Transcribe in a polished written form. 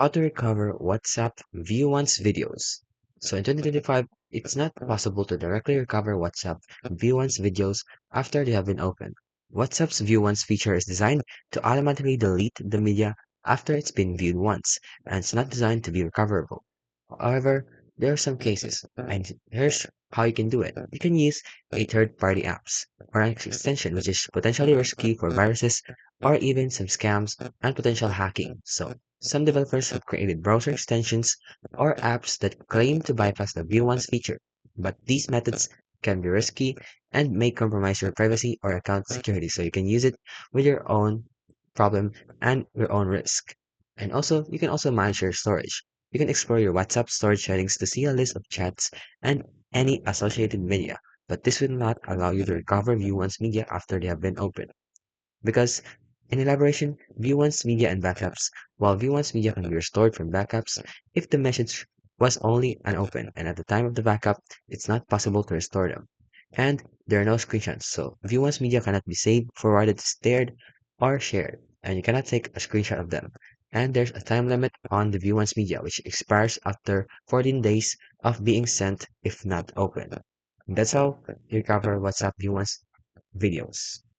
How to recover WhatsApp View Once videos. So in 2025, it's not possible to directly recover WhatsApp View Once videos after they have been opened. WhatsApp's View Once feature is designed to automatically delete the media after it's been viewed once, and it's not designed to be recoverable. However, there are some cases, and here's how you can do it. You can use a third-party apps or an extension which is potentially risky for viruses or even some scams and potential hacking. So, some developers have created browser extensions or apps that claim to bypass the view once feature, but these methods can be risky and may compromise your privacy or account security. So you can use it with your own problem and your own risk. And also, you can also manage your storage. You can explore your WhatsApp storage settings to see a list of chats and any associated media, but this will not allow you to recover view once media after they have been opened. Because in elaboration, view once media and backups, while view once media can be restored from backups if the message was only unopened and at the time of the backup, it's not possible to restore them. And there are no screenshots, so view once media cannot be saved, forwarded, stared, or shared, and you cannot take a screenshot of them. And there's a time limit on the view once media, which expires after 14 days of being sent if not opened. That's how you recover WhatsApp view once videos.